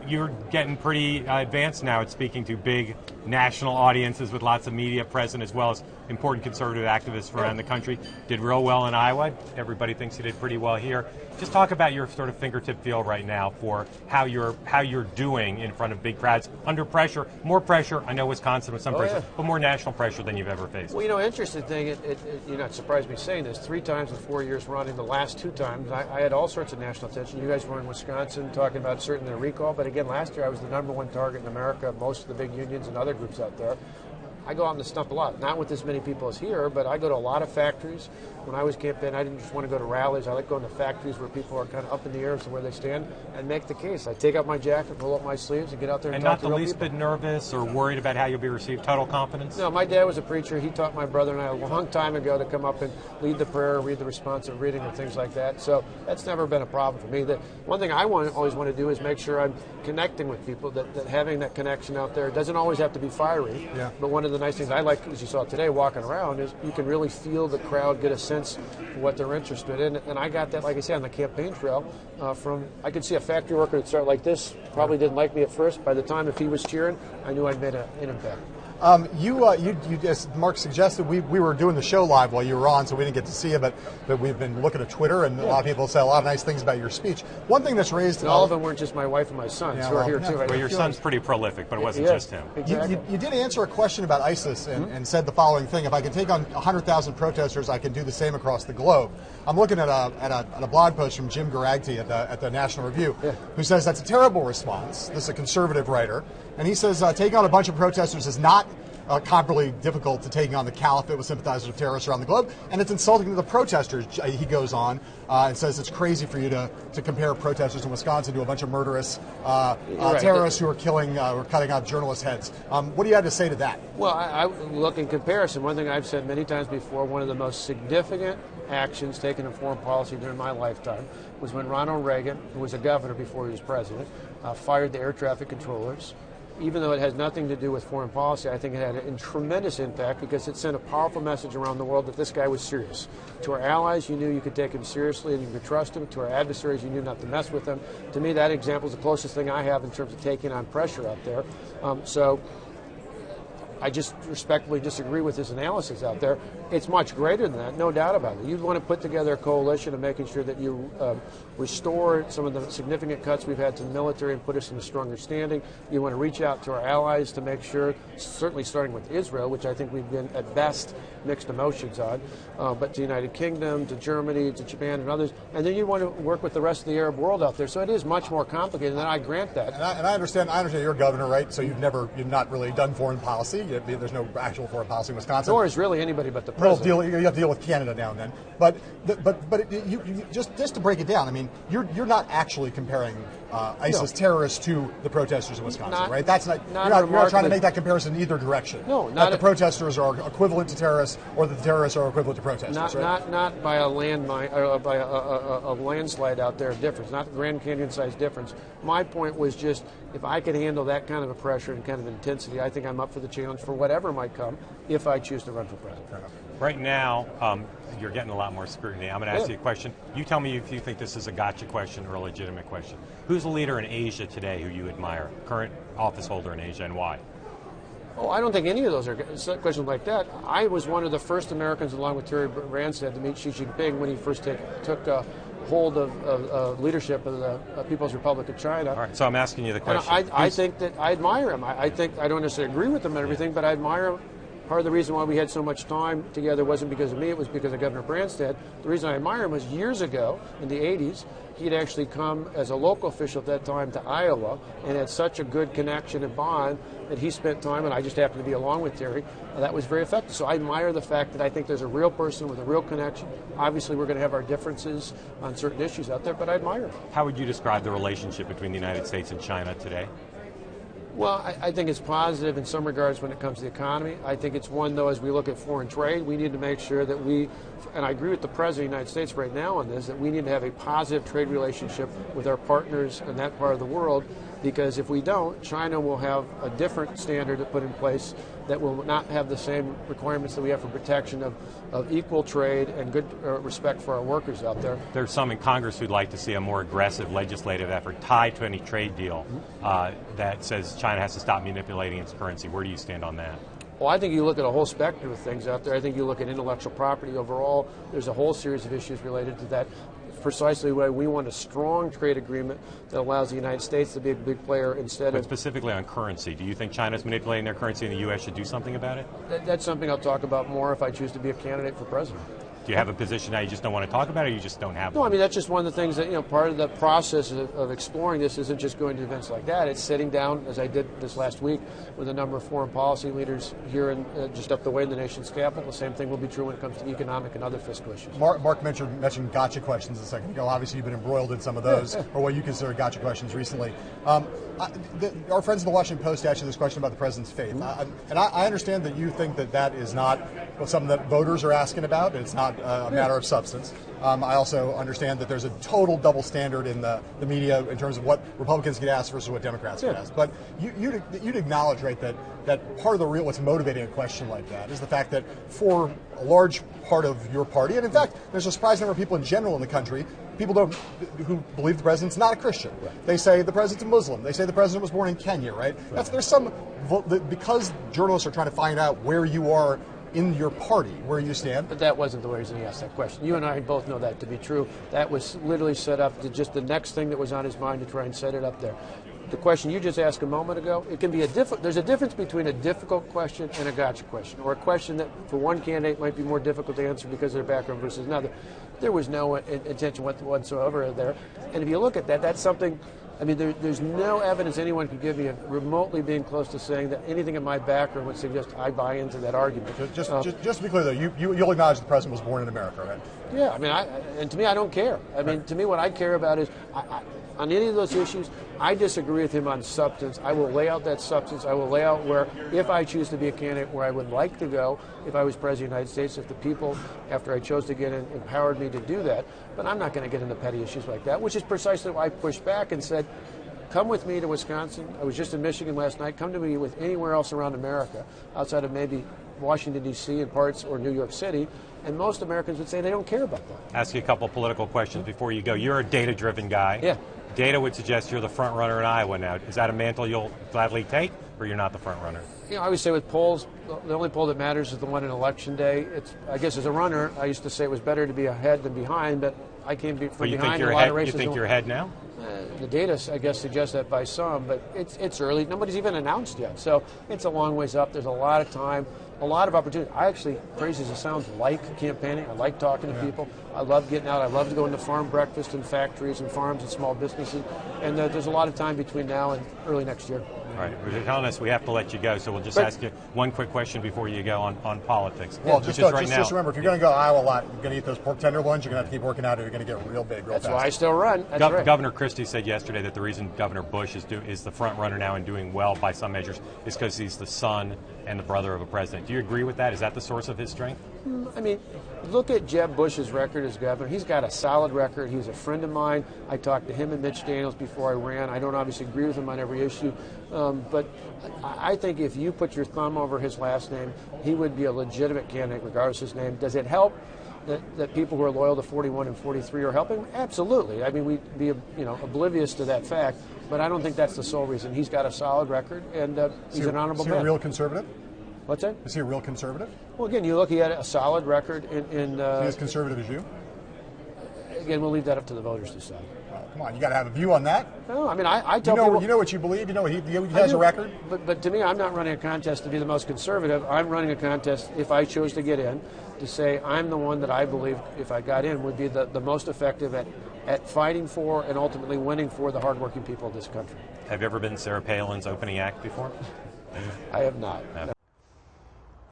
you're getting pretty advanced now at speaking to big national audiences with lots of media present, as well as important conservative activists from around the country. Did real well in Iowa. Everybody thinks you did pretty well here. Just talk about your sort of fingertip feel right now for how you're doing in front of big crowds, under pressure, more pressure. I know Wisconsin with some pressure, but more national pressure than you've ever faced. Well, interesting thing, you're not surprised me saying this, 3 times in 4 years running, the last 2 times, I had all sorts of national attention. You guys were in Wisconsin talking about certainly a recall, but again, last year I was the #1 target in America, most of the big unions and other groups out there. I go out on the stump a lot, not with as many people as here, but I go to a lot of factories. When I was campaigning, I didn't just want to go to rallies. I like going to factories where people are kind of up in the air as to where they stand and make the case. I take out my jacket, roll up my sleeves, and get out there and talk to real people. And not the least bit nervous or worried about how you'll be received? Total confidence? No, my dad was a preacher. He taught my brother and I a long time ago to come up and lead the prayer, read the responsive reading, and things like that. So that's never been a problem for me. The one thing I always want to do is make sure I'm connecting with people, that having that connection out there doesn't always have to be fiery. Yeah. But one of the nice things I like, as you saw today, walking around, is you can really feel the crowd, get a sense for what they're interested in. And I got that, like I said, on the campaign trail I could see a factory worker that started like this, probably didn't like me at first. By the time, if he was cheering, I knew I'd made an impact. You as Mark suggested, we were doing the show live while you were on, so we didn't get to see you, but we've been looking at Twitter, and a lot of people say a lot of nice things about your speech. One thing that's raised... And all of them weren't just my wife and my sons who are here, too. Well, your son's pretty prolific, but it wasn't just him. Exactly. You did answer a question about ISIS and said the following thing: if I can take on 100,000 protesters, I can do the same across the globe. I'm looking at a blog post from Jim Garagti at the National Review, who says that's a terrible response. This is a conservative writer. And he says taking on a bunch of protesters is not comparably difficult to taking on the caliphate with sympathizers of terrorists around the globe, and it's insulting to the protesters. He goes on and says it's crazy for you to compare protesters in Wisconsin to a bunch of murderous terrorists who are killing, or cutting off journalists' heads. What do you have to say to that? Well, I look, in comparison, one thing I've said many times before, one of the most significant actions taken in foreign policy during my lifetime was when Ronald Reagan, who was a governor before he was president, fired the air traffic controllers. Even though it has nothing to do with foreign policy, I think it had a tremendous impact because it sent a powerful message around the world that this guy was serious. To our allies, you knew you could take him seriously and you could trust him. To our adversaries, you knew not to mess with them. To me, that example is the closest thing I have in terms of taking on pressure out there. So I just respectfully disagree with his analysis out there. It's much greater than that, no doubt about it. You'd want to put together a coalition of making sure that you restore some of the significant cuts we've had to the military and put us in a stronger standing. You want to reach out to our allies to make sure, certainly starting with Israel, which I think we've been at best mixed emotions on, but to the United Kingdom, to Germany, to Japan and others. And then you want to work with the rest of the Arab world out there. So it is much more complicated, and I grant that. And I understand you're a governor, right? So you've not really done foreign policy. There's no actual foreign policy in Wisconsin. Nor is really anybody but the president. You have to deal with Canada now and then. But you just to break it down, I mean, you're not actually comparing ISIS terrorists to the protesters in Wisconsin, right? That's not you're not trying to make that comparison in either direction. No, not the protesters are equivalent to terrorists, or that the terrorists are equivalent to protesters. Not by a landmine or by a landslide out there of difference. Not Grand Canyon size difference. My point was just, if I could handle that kind of a pressure and kind of intensity, I think I'm up for the challenge for whatever might come if I choose to run for president. Right now, you're getting a lot more scrutiny. I'm going to ask you a question. You tell me if you think this is a gotcha question or a legitimate question. Who's the leader in Asia today who you admire? Current office holder in Asia, and why? Oh, I don't think any of those are questions like that. I was one of the first Americans, along with Terry Branstad, to meet Xi Jinping when he first took hold of leadership of the People's Republic of China. All right, so I'm asking you the question. I think that I admire him. I think I don't necessarily agree with him and everything, but I admire him. Part of the reason why we had so much time together wasn't because of me, it was because of Governor Branstad. The reason I admire him was years ago, in the 80s, he had actually come as a local official at that time to Iowa and had such a good connection and bond that he spent time, and I just happened to be along with Terry. That was very effective. So I admire the fact that I think there's a real person with a real connection. Obviously, we're going to have our differences on certain issues out there, but I admire him. How would you describe the relationship between the United States and China today? Well, I think it's positive in some regards when it comes to the economy. I think it's one, though, as we look at foreign trade, we need to make sure that we, and I agree with the President of the United States right now on this, that we need to have a positive trade relationship with our partners in that part of the world. because if we don't, China will have a different standard to put in place that will not have the same requirements that we have for protection of equal trade and good respect for our workers out there. There's some in Congress who'd like to see a more aggressive legislative effort tied to any trade deal that says China has to stop manipulating its currency. Where do you stand on that? Well, I think you look at a whole spectrum of things out there. I think you look at intellectual property overall. There's a whole series of issues related to that. Precisely why we want a strong trade agreement that allows the United States to be a big player instead but of... specifically on currency, do you think China's manipulating their currency and the U.S. should do something about it? That's something I'll talk about more if I choose to be a candidate for president. Do you have a position now you just don't want to talk about it, or you just don't have No, one? I mean, that's just one of the things that, part of the process of exploring this isn't just going to events like that. It's sitting down, as I did this last week, with a number of foreign policy leaders here in, just up the way in the nation's capital. The same thing will be true when it comes to economic and other fiscal issues. Mark mentioned gotcha questions a second ago. Obviously, you've been embroiled in some of those, or what you consider gotcha questions recently. Our friends in the Washington Post asked you this question about the president's faith. And I understand that you think that is not something that voters are asking about. It's not a matter of substance. I also understand that there's a total double standard in the media in terms of what Republicans get asked versus what Democrats get asked. But you'd acknowledge, right, that part of what's motivating a question like that is the fact that for a large part of your party, and in fact, there's a surprising number of people in general in the country, who believe the president's not a Christian. Right. They say the president's a Muslim. They say the president was born in Kenya, right? There's some, because journalists are trying to find out where you are in your party, where you stand. But that wasn't the reason he asked that question. You and I both know that to be true. That was literally set up to just the next thing that was on his mind to try and set it up there. The question you just asked a moment ago, it can be there's a difference between a difficult question and a gotcha question, or a question that for one candidate might be more difficult to answer because of their background versus another. There was no intention whatsoever there. And if you look at that, that's something, I mean, there's no evidence anyone could give me of remotely being close to saying that anything in my background would suggest I buy into that argument. Just to be clear, though, you'll acknowledge the president was born in America, right? Yeah, I mean, and to me, I don't care. I mean, to me, what I care about is, on any of those issues, I disagree with him on substance. I will lay out that substance. I will lay out where, if I choose to be a candidate, where I would like to go if I was president of the United States, if the people, after I chose to get in, empowered me to do that. But I'm not going to get into petty issues like that, which is precisely why I pushed back and said, come with me to Wisconsin. I was just in Michigan last night. Come to me with anywhere else around America, outside of maybe Washington, D.C. and parts, or New York City. And most Americans would say they don't care about that. Ask you a couple of political questions before you go. You're a data-driven guy. Yeah. Data would suggest you're the front runner in Iowa now. Is that a mantle you'll gladly take, or you're not the front runner? I always say with polls, the only poll that matters is the one in Election Day. I guess as a runner, I used to say it was better to be ahead than behind, but I came from behind in a lot of races. You think you're ahead now? The data, I guess, suggests that by some, but it's early. Nobody's even announced yet, so it's a long ways up. There's a lot of time, a lot of opportunity. I actually, crazy as it sounds, like campaigning. I like talking to people. I love getting out. I love going to farm breakfast and factories and farms and small businesses, and there's a lot of time between now and early next year. All right, you're telling us we have to let you go, so we'll just ask you one quick question before you go on politics. Well, just remember, if you're going to go to Iowa a lot, you're going to eat those pork tenderloins, you're going to have to keep working out, or you're going to get real big real fast. That's why I still run. That's right. Governor Christie said yesterday that the reason Governor Bush is the front runner now and doing well by some measures is because he's the son and the brother of a president. Do you agree with that? Is that the source of his strength? I mean, look at Jeb Bush's record as governor. He's got a solid record. He was a friend of mine. I talked to him and Mitch Daniels before I ran. I don't obviously agree with him on every issue, but I think if you put your thumb over his last name, he would be a legitimate candidate regardless of his name. Does it help that people who are loyal to 41 and 43 are helping? Absolutely. I mean, we'd be oblivious to that fact, but I don't think that's the sole reason. He's got a solid record, and he's an honorable man. Is he a real conservative? What's that? Is he a real conservative? Well, again, you look, he had a solid record in is he as conservative as you? Again, we'll leave that up to the voters to decide. Come on, you got to have a view on that. No, I mean, I tell people... You know what you believe? You know he has a record? But to me, I'm not running a contest to be the most conservative. I'm running a contest, if I chose to get in, to say I'm the one that I believe, if I got in, would be the most effective at fighting for and ultimately winning for the hardworking people of this country. Have you ever been Sarah Palin's opening act before? I have not.